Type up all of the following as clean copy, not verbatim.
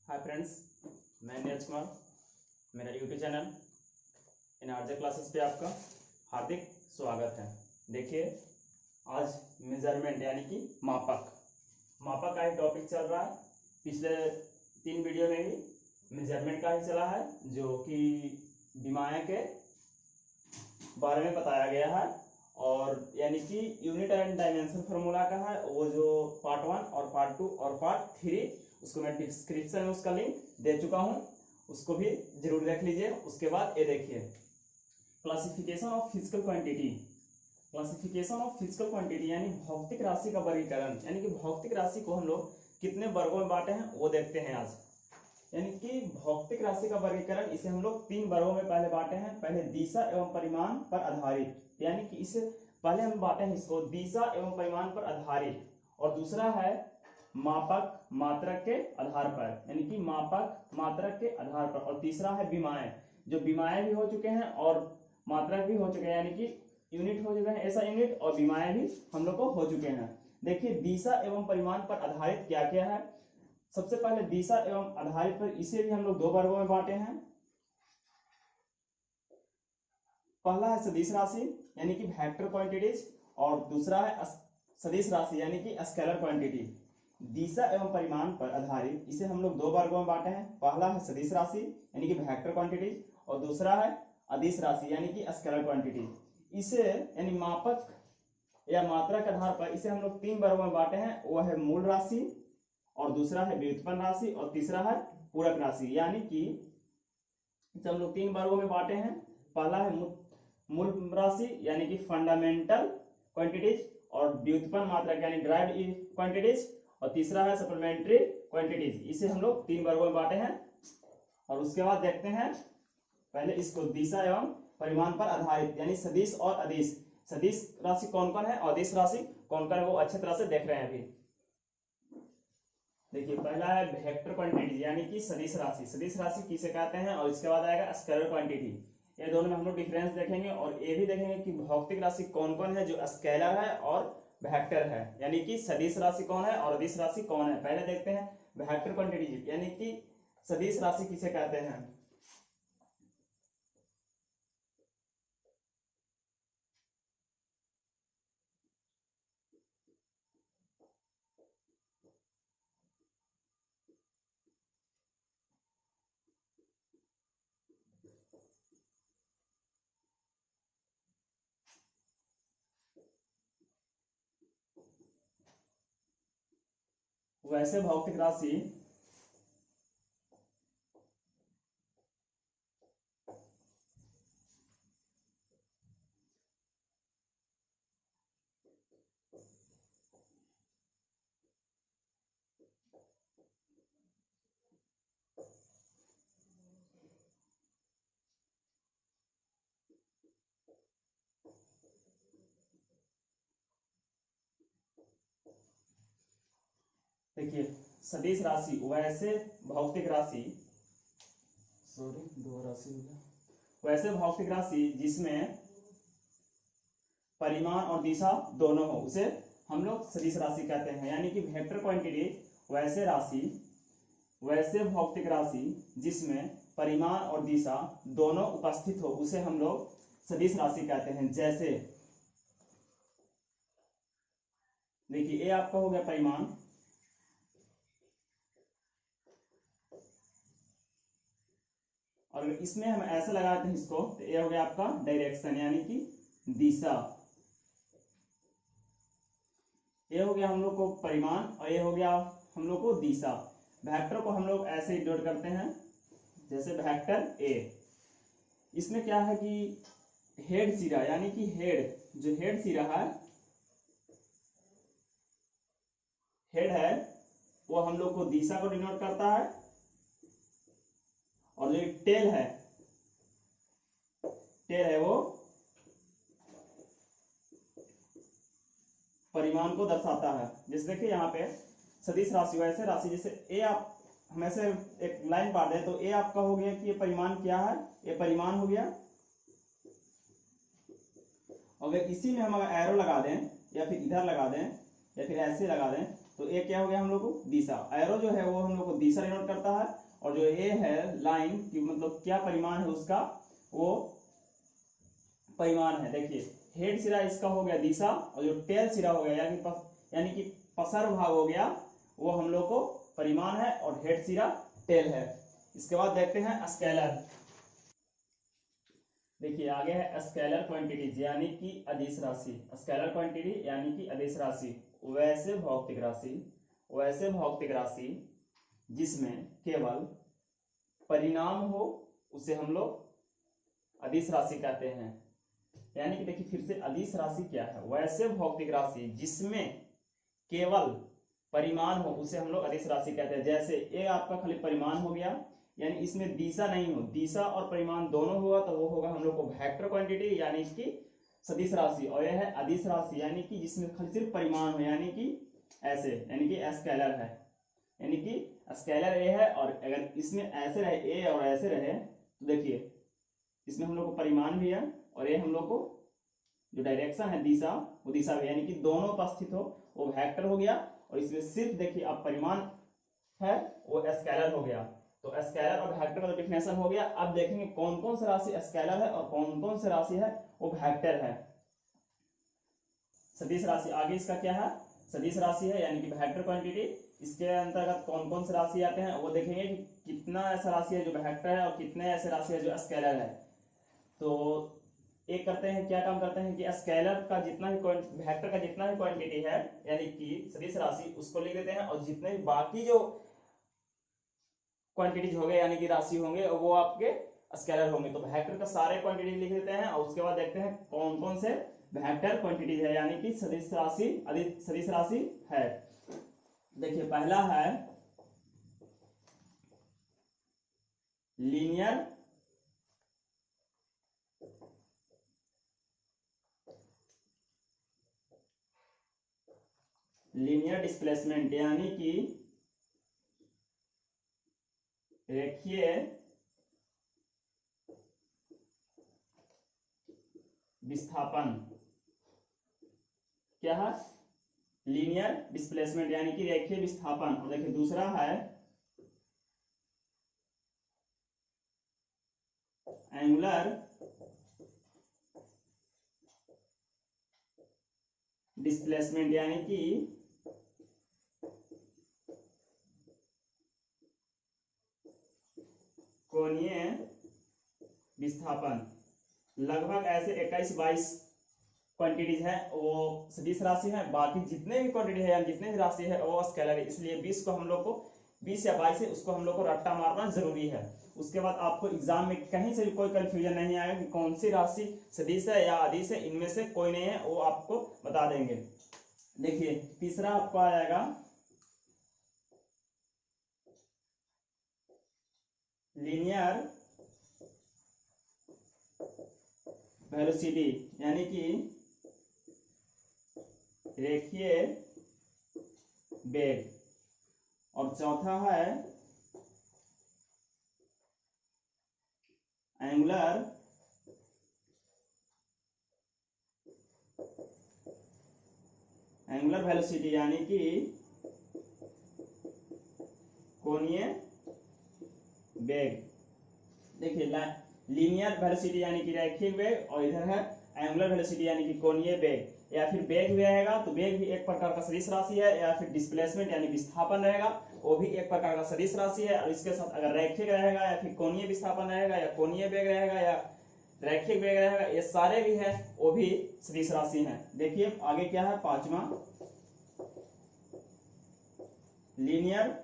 Hi friends, मैं नीरज कुमार। मेरा YouTube channel in RJ classes पे आपका हार्दिक स्वागत है। देखिए, आज मेजरमेंट यानी कि मापक का ही टॉपिक चल रहा है। पिछले 3 वीडियो में ही मेजरमेंट का ही चला है, जो कि विमाएँ के बारे में बताया गया है, और यानी कि यूनिट एंड डायमेंशन फार्मूला का है। वो जो पार्ट 1 और पार्ट 2 और पार्ट 3, उसको मैं डिस्क्रिप्शन में उसका लिंक दे चुका हूं, उसको भी जरूर देख लीजिए। उसके बाद ये देखिए, classification of physical quantity. Classification of physical quantity यानी भौतिक राशि का वर्गीकरण, यानी कि भौतिक राशि को हम लोग कितने वर्गों में बांटे हैं वो देखते हैं आज। यानी कि भौतिक राशि का वर्गीकरण, इसे हम लोग 3 वर्गों में पहले बांटे हैं। पहले दिशा एवं परिमाण पर आधारित, यानी कि इसे पहले हम बांटे हैं इसको दिशा एवं परिमाण पर आधारित, और दूसरा है मापक मात्रक के आधार पर, यानी कि मापक मात्रक के आधार पर, और तीसरा है विमाएँ, जो विमाएँ भी हो चुके हैं और मात्रक भी हो चुके हैं, यानी कि यूनिट हो चुके हैं ऐसा यूनिट, और विमाएँ भी हम लोग को हो चुके हैं। देखिए, दिशा एवं परिमाण पर आधारित क्या क्या है। सबसे पहले दिशा एवं आधारित पर, इसे भी हम लोग 2 वर्गों में बांटे हैं। पहला है सदिश राशि यानी कि वेक्टर क्वांटिटीज, और दूसरा है सदिश राशि यानी कि स्केलर क्वांटिटी। दिशा एवं परिमाण पर आधारित इसे हम लोग 2 वर्गों में बांटे हैं। पहला है सदिश राशि यानी कि वेक्टर क्वांटिटीज, और दूसरा है अदिश राशि यानी कि स्केलर क्वांटिटी। इसे यानी मापक या मात्रा के आधार पर इसे हम लोग 3 वर्गों में बांटे हैं। वो है मूल राशि, और दूसरा है व्युत्पन्न राशि, और तीसरा है पूरक राशि। यानी कि इसे हम लोग 3 वर्गों में बांटे हैं। पहला है मूल राशि यानी कि फंडामेंटल क्वांटिटीज, और व्युत्पन्न मात्रक यानी ड्राइव्ड क्वांटिटीज, और तीसरा है सप्लीमेंट्री क्वांटिटीज। इसे हम लोग 3 वर्गों में बांटे हैं। और उसके बाद देखते हैं पहले इसको दिशा एवं परिमाण पर आधारित यानी सदिश और अदिश। सदिश राशि कौन कौन है और अदिश राशि कौन कौन है, वो अच्छी तरह से देख रहे हैं अभी। देखिए, पहला है वेक्टर क्वांटिटी यानी कि सदिश राशि। सदिश राशि किसे कहते हैं, और इसके बाद आएगा स्केलर क्वांटिटी। ये दोनों में हम लोग डिफरेंस देखेंगे, और ये भी देखेंगे कि भौतिक राशि कौन कौन है जो स्केलर है और वेक्टर है, यानी कि सदिश राशि कौन है और अदिश राशि कौन है। पहले देखते हैं वेक्टर क्वांटिटी यानी कि सदिश राशि किसे कहते हैं। वैसे भौतिक राशि देखिए, सदिश राशि वैसे भौतिक राशि, सॉरी 2 राशि हो गया, वैसे भौतिक राशि जिसमें परिमाण और दिशा दोनों हो, उसे हम लोग सदिश राशि कहते हैं। यानी कि वेक्टर क्वांटिटी वैसे भौतिक राशि जिसमें परिमाण और दिशा दोनों उपस्थित हो, उसे हम लोग सदिश राशि कहते हैं। जैसे देखिए, ये आपका हो गया परिमाण, और इसमें हम ऐसे लगाते हैं इसको, तो ये हो गया आपका डायरेक्शन यानी कि दिशा। ये हो गया हम लोग को परिमाण, और ये हो गया हम लोग को दिशा। वेक्टर को हम लोग ऐसे डिनोट करते हैं, जैसे वेक्टर ए। इसमें क्या है कि हेड सिरा यानी कि हेड सिरा है, वो हम लोग को दिशा को डिनोट करता है, और जो टेल है वो परिमाण को दर्शाता है। जैसे देखिए यहाँ पे सदिश राशि वैसे राशि, जैसे ए आप हम ऐसे एक लाइन काट दें, तो ए आपका हो गया कि ये परिमाण क्या है, ये परिमाण हो गया। अगर इसी में हम अगर एरो लगा दें, या फिर इधर लगा दें, या फिर ऐसे लगा दें, तो ए क्या हो गया हम लोग को दिशा, एरो जो है वो हम लोग को दिशा डिनोट करता है, और जो ए है लाइन की मतलब क्या परिमाण है उसका, वो परिमाण है। देखिए हेड सिरा इसका हो गया दिशा, और जो टेल सिरा हो गया यानी कि पसर भाग हो गया वो हम लोग को परिमाण है, और हेड सिरा टेल है। इसके बाद देखते हैं स्केलर। देखिए आगे है स्केलर क्वांटिटीज यानी कि अदिश राशि। स्केलर क्वांटिटी यानी कि अदिश राशि वैसे भौतिक राशि, वैसे भौतिक राशि जिसमें केवल परिणाम हो उसे हम लोग अदिश राशि कहते हैं। यानी कि देखिए फिर से अदिश राशि क्या है, वैसे भौतिक राशि जिसमें केवल परिमाण हो उसे हम लोग अदिश राशि कहते हैं। जैसे ए आपका खाली परिमाण हो गया, यानी इसमें दिशा नहीं हो, दिशा और परिमाण दोनों होगा तो वो होगा हम लोग को वेक्टर क्वांटिटी यानी कि सदिश राशि। और यह है अदिश राशि यानी कि जिसमें खाली सिर्फ परिमाण हो, यानी कि ऐसे, यानी कि स्केलर है, यानी कि स्केलर ए है। और अगर इसमें ऐसे रहे ए और ऐसे रहे तो देखिए इसमें हम लोग को परिमाण भी है, और ये हम लोग को जो डायरेक्शन है दिशा वो दिशा भी, यानी कि दोनों उपस्थित हो वो वेक्टर हो गया। और इसमें सिर्फ देखिए अब परिमाण है वो स्केलर हो गया। तो स्केलर और वेक्टर का डिफिनेशन हो गया। अब देखेंगे कौन कौन सा राशि स्केलर है और कौन कौन सी राशि है वो वेक्टर है। सदिश राशि आगे इसका क्या है, सदिश राशि है यानी कि वेक्टर क्वांटिटी। इसके अंतर्गत कौन कौन से राशि आते हैं वो देखेंगे कि कितना ऐसा राशि है जो वेक्टर है और कितने ऐसे राशि है जो स्केलर है। तो एक करते हैं, क्या काम करते हैं कि स्केलर का जितना भी वेक्टर का जितना भी क्वांटिटी है यानी कि सदिश राशि उसको लिख देते हैं, और जितने भी बाकी जो क्वांटिटीज हो गए यानी कि राशि होंगे वो आपके स्केलर होंगे। तो वेक्टर का सारे क्वांटिटी लिख देते हैं, और उसके बाद देखते हैं कौन कौन से वेक्टर क्वांटिटीज है यानी कि सदिश राशि सदिश राशि है। देखिए पहला है लीनियर लीनियर डिस्प्लेसमेंट यानी कि रेखीय विस्थापन। क्या है, लीनियर डिस्प्लेसमेंट यानी कि रेखीय विस्थापन। और देखिए दूसरा है एंगुलर डिस्प्लेसमेंट यानी कि कोणीय विस्थापन। लगभग ऐसे 21-22 क्वांटिटीज है वो सदिश राशि है, बाकी जितने भी क्वांटिटी है या जितने भी राशि है वो स्केलर है। इसलिए 20 को हम लोग को 20 या 22 है उसको हम लोग को रट्टा मारना जरूरी है। उसके बाद आपको एग्जाम में कहीं से भी कोई कंफ्यूजन नहीं आएगा कि कौन सी राशि सदिश है या अदिश है, इनमें से कोई नहीं है, वो आपको बता देंगे। देखिए तीसरा आपको आ जाएगा लीनियर वेलोसिटी यानी कि रेखीय वेग। और चौथा है एंगुलर वेलोसिटी यानी कि कोणीय वेग। देखिए लीनियर वेलोसिटी यानी कि रैखिक वेग, और इधर है एंगुलर वेलोसिटी यानी कि कोणीय वेग। या फिर वेग भी रहेगा तो वेग भी एक प्रकार का सदिश राशि है, या फिर डिस्प्लेसमेंट यानी विस्थापन रहेगा वो भी एक प्रकार का सदिश राशि है। और इसके साथ अगर रैखिक रहेगा या फिर कोणीय विस्थापन रहेगा या कोणीय वेग रहेगा या रैखिक वेग रहेगा, ये सारे भी है वो भी सदिश राशि है। देखिए आगे क्या है, पांचवा लीनियर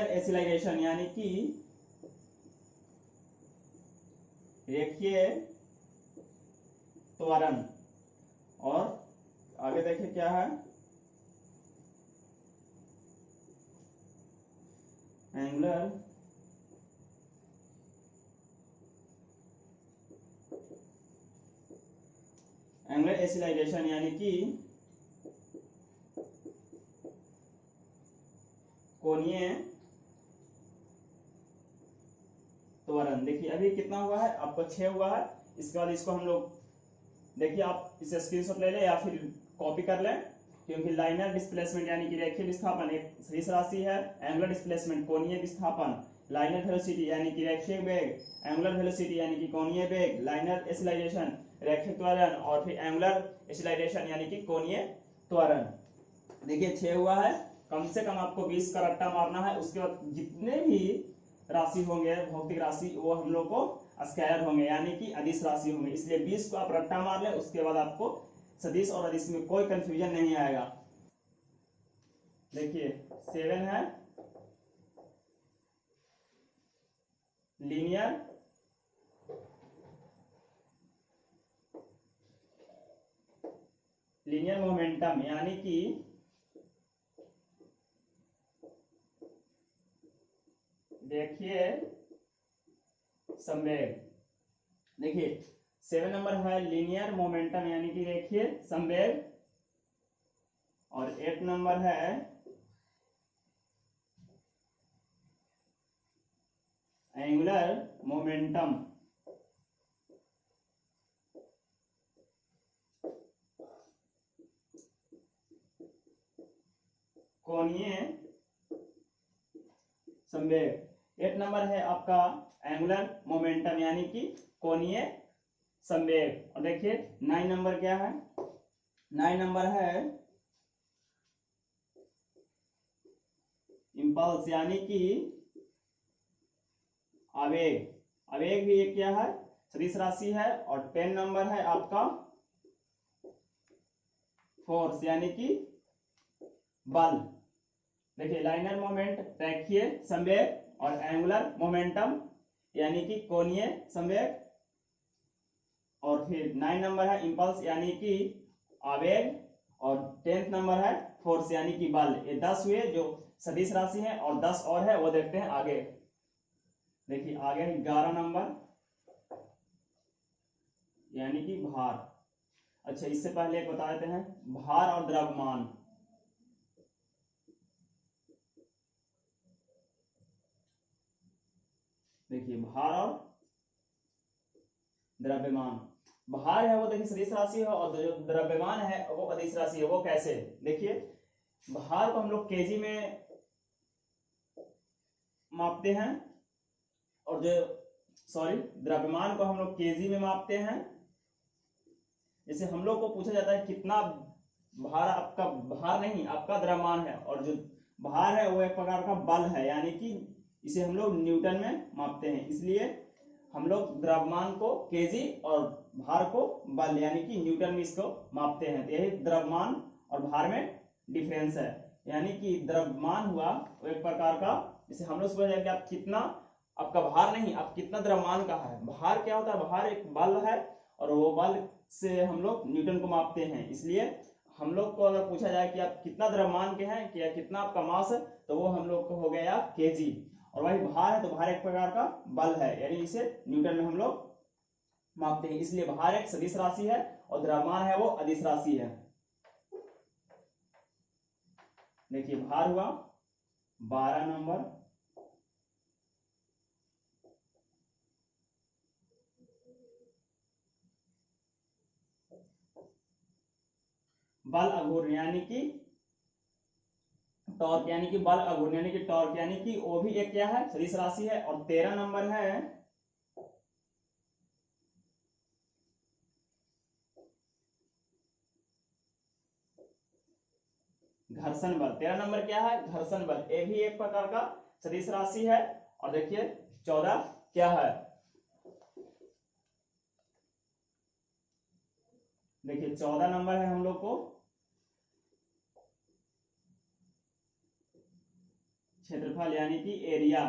एक्सीलरेशन यानी कि रेखीय त्वरण। और आगे देखिए क्या है, एंगुलर एक्सीलरेशन यानी कि कोणीय त्वरण। देखिए अभी कितना हुआ है आपको 6 हुआ है। इसके बाद इसको हम लोग देखिए आप इसे स्क्रीनशॉट ले लें या फिर कॉपी कर लें, क्योंकि लाइनर डिस्प्लेसमेंट यानी कि रेखीय विस्थापन एक सदिश राशि है। एंगुलर डिस्प्लेसमेंट कोणीय विस्थापन, लाइनर वेलोसिटी यानी कि रेखीय वेग, एंगुलर वेलोसिटी यानी कि कोणीय वेग, लाइनर एक्सीलरेशन रेखीय त्वरण, और फिर एंगुलर एक्सीलरेशन यानी कि कोणीय त्वरण। देखिए 6 हुआ है, कम से कम आपको 20 का रट्टा मारना है। उसके बाद जितने भी राशि होंगे भौतिक राशि वो हम लोग को स्केलर होंगे यानी कि अदिश राशि होंगे, इसलिए 20 को आप रट्टा मार ले। उसके बाद आपको सदिश और अदिश में कोई कंफ्यूजन नहीं आएगा। देखिए 7 है लीनियर मोमेंटम यानी कि देखिए संवेग। देखिए 7 नंबर है लीनियर मोमेंटम यानी कि रेखीय संवेग, और 8 नंबर है एंगुलर मोमेंटम। कोणीय संवेग। 8 नंबर है आपका एंगुलर मोमेंटम यानी कि कोणीय संवेग। और देखिए 9 नंबर क्या है, 9 नंबर है इंपल्स यानी कि आवेग। आवेग भी एक क्या है सदिश राशि है। और 10 नंबर है आपका फोर्स यानी कि बल। देखिए लाइनर मोमेंट रेखीय संवेग और एंगुलर मोमेंटम यानी कि कोणीय संवेग। और फिर 9 नंबर है इंपल्स यानी कि आवेग, और 10th नंबर है फोर्स यानी कि बल। ये 10 हुए जो सदिश राशि है, और 10 और है वो देखते हैं आगे। देखिए आगे 11 नंबर यानी कि भार। अच्छा इससे पहले एक बता देते हैं भार और द्रव्यमान। देखिए भार और द्रव्यमान। भार है वो देखिए सदिश राशि है, और जो द्रव्यमान है वो अदिश राशि है। वो कैसे, देखिए भार को हम लोग केजी में मापते हैं, और जो द्रव्यमान को हम लोग केजी में मापते हैं। जैसे हम लोग को पूछा जाता है कितना भार, आपका भार नहीं आपका द्रव्यमान है, और जो भार है वो एक प्रकार का बल है यानी कि इसे हम लोग न्यूटन में मापते हैं। इसलिए हम लोग द्रव्यमान को केजी और भार को बल यानी कि न्यूटन में इसको मापते हैं। तो यही द्रव्यमान और भार में डिफरेंस है। यानी कि द्रव्यमान हुआ वो एक प्रकार का, जैसे हम लोग समझ कि आप कितना, आपका भार नहीं आप कितना द्रव्यमान का है। भार क्या होता है, भार एक बल है, और वो बल से हम लोग न्यूटन को मापते हैं। इसलिए हम लोग को अगर पूछा जाए कि आप कितना द्रव्यमान के हैं या कितना आपका मास है, तो वो हम लोग को हो गया केजी। और वही भार है तो भार एक प्रकार का बल है, यानी इसे न्यूटन में हम लोग मापते हैं। इसलिए भार एक सदिश राशि है और द्रव्यमान है वो अदिश राशि है। देखिए भार हुआ 12 नंबर, बल अघूर्ण यानी कि टॉर्क यानी कि बल अघूर्ण यानी कि टॉर्क यानी कि वो भी एक क्या है सदिश राशि है। और 13 नंबर है घर्षण बल। 13 नंबर क्या है घर्षण बल, ये भी एक प्रकार का सदिश राशि है। और देखिए 14 क्या है, देखिए 14 नंबर है हम लोग को क्षेत्रफल यानी कि एरिया।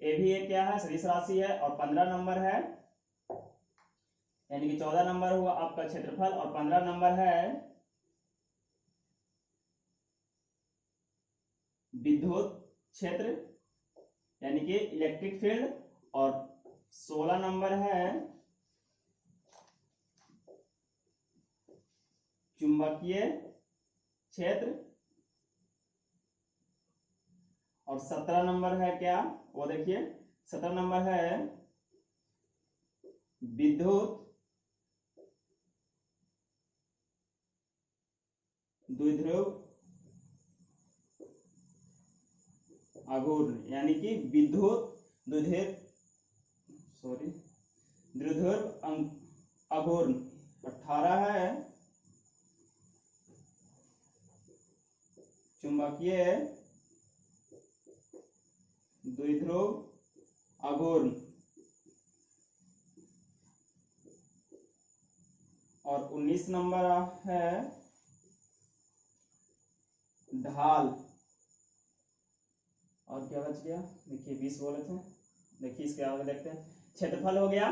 ये भी एक क्या है सदिश राशि है। और 15 नंबर है यानी कि 14 नंबर हुआ आपका क्षेत्रफल, और 15 नंबर है विद्युत क्षेत्र यानी कि इलेक्ट्रिक फील्ड। और 16 नंबर है चुंबकीय क्षेत्र। और 17 नंबर है क्या, वो देखिए 17 नंबर है विद्युत द्विध्रुव आघूर्ण यानी कि विद्युत द्विध्रुव आघूर्ण 18 है चुंबकीय द्विध्रुव आघूर्ण और 19 नंबर है ढाल। और क्या बच गया, देखिए 20 बोले थे, देखिए इसके आगे देखते हैं। क्षेत्रफल हो गया,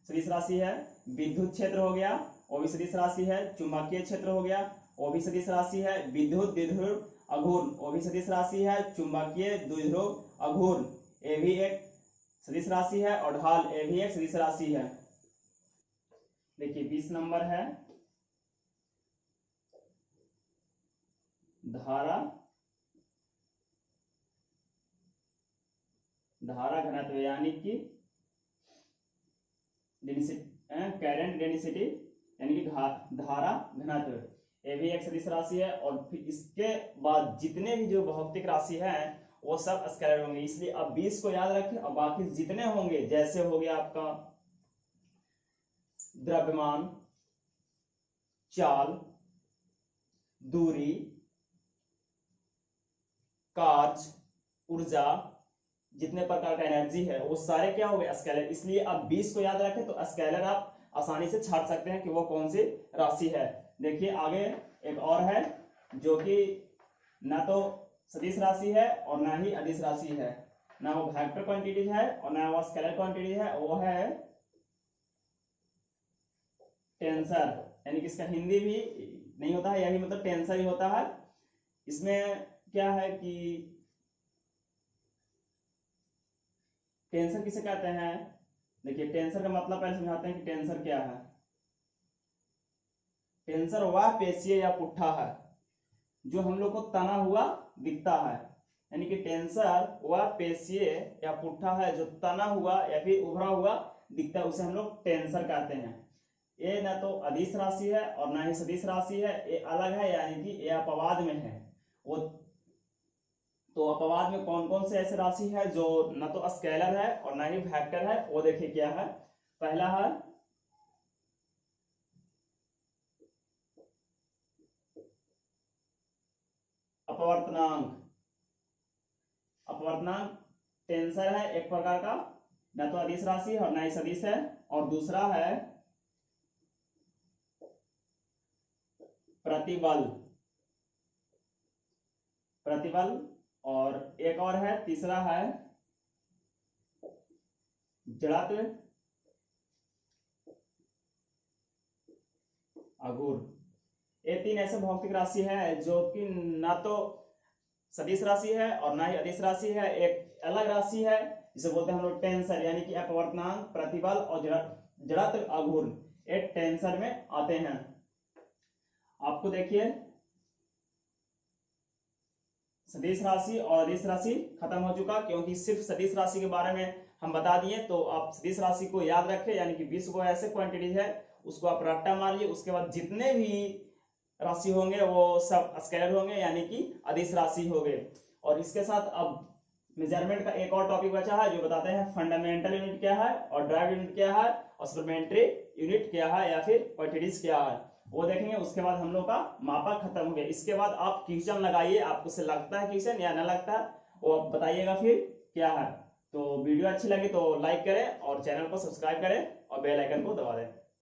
सदिश राशि है। विद्युत क्षेत्र हो गया, वो भी सदिश राशि है। चुंबकीय क्षेत्र हो गया, वो भी सदिश राशि है। विद्युत द्विध्रुव आघूर्ण, वो भी सदिश राशि है। चुंबकीय द्विध्रुव आघूर्ण, ये भी एक सदिश राशि है। और ढाल, ये भी एक सदिश राशि है। देखिए 20 नंबर है धारा घनत्व यानी कि करंट डेंसिटी यानी कि धारा घनत्व, ये भी एक सदिश राशि है। और फिर इसके बाद जितने भी जो भौतिक राशि है वो सब स्केलर होंगे, इसलिए अब 20 को याद रखें। और बाकी जितने होंगे, जैसे हो गया आपका द्रव्यमान, चाल, दूरी, कार्य, ऊर्जा, जितने प्रकार का एनर्जी है वो सारे क्या हो गए स्केलर। इसलिए अब 20 को याद रखें तो स्केलर आप आसानी से छाट सकते हैं कि वो कौन सी राशि है। देखिए आगे एक और है जो कि ना तो सदिश राशि है और ना ही अदिश राशि है, ना वो वेक्टर क्वांटिटी है और ना वो स्केलर क्वांटिटी है, वो है टेंसर। यानी कि इसका हिंदी भी नहीं होता है, यही मतलब टेंसर ही होता है। इसमें क्या है कि टेंसर किसे कहते हैं, देखिए टेंसर का मतलब पहले समझाते हैं कि टेंसर क्या है। टेंसर वह पेशीय या पुट्ठा है जो हम लोग को तना हुआ दिखता है। यानी कि टेंसर वह पेशीय या पुट्ठा है जो तना हुआ या फिर उभरा हुआ दिखता है, उसे हम लोग टेंसर कहते हैं। ये ना तो अदिश राशि है और ना ही सदिश राशि है, ये अलग है, यानी कि ये अपवाद में है। वो तो अपवाद में कौन कौन से ऐसे राशि है जो ना तो स्केलर है और ना ही वेक्टर है, वो देखिए क्या है। पहला है अपवर्तनांक। अपवर्तनांक टेंसर है एक प्रकार का, ना तो अदिश राशि है और ना ही सदिश है। और दूसरा है प्रतिबल। प्रतिबल और एक और है, तीसरा है जड़त्व आघूर्ण। ये तीन ऐसे भौतिक राशि है जो कि ना तो सदिश राशि है और ना ही अदिश राशि है, एक अलग राशि है जिसे बोलते हैं हम लोग टेंसर। यानी कि अपवर्तनांक, प्रतिबल और जड़त्व आघूर्ण एक टेंसर में आते हैं। आपको देखिए सदिश राशि और अदिश राशि खत्म हो चुका, क्योंकि सिर्फ सदिश राशि के बारे में हम बता दिए। तो आप सदिश राशि को याद रखें, यानी कि 20 को ऐसे क्वांटिटी है उसको आप रट्टा मार लिए। उसके बाद जितने भी राशि होंगे वो सब स्केलर होंगे, यानी कि अदिश राशि होंगे। और इसके साथ अब मेजरमेंट का एक और टॉपिक बचा है जो बताते हैं फंडामेंटल यूनिट क्या है और ड्राइव यूनिट क्या है और सप्लीमेंट्री यूनिट क्या है या फिर क्वांटिटीज क्या है, वो देखेंगे। उसके बाद हम लोग का मापक खत्म हो गया। इसके बाद आप क्वेश्चन लगाइए, आपको से लगता है क्वेश्चन या ना लगता है वो आप बताइएगा फिर क्या है। तो वीडियो अच्छी लगी तो लाइक करें और चैनल को सब्सक्राइब करें और बेल आइकन को दबा दें।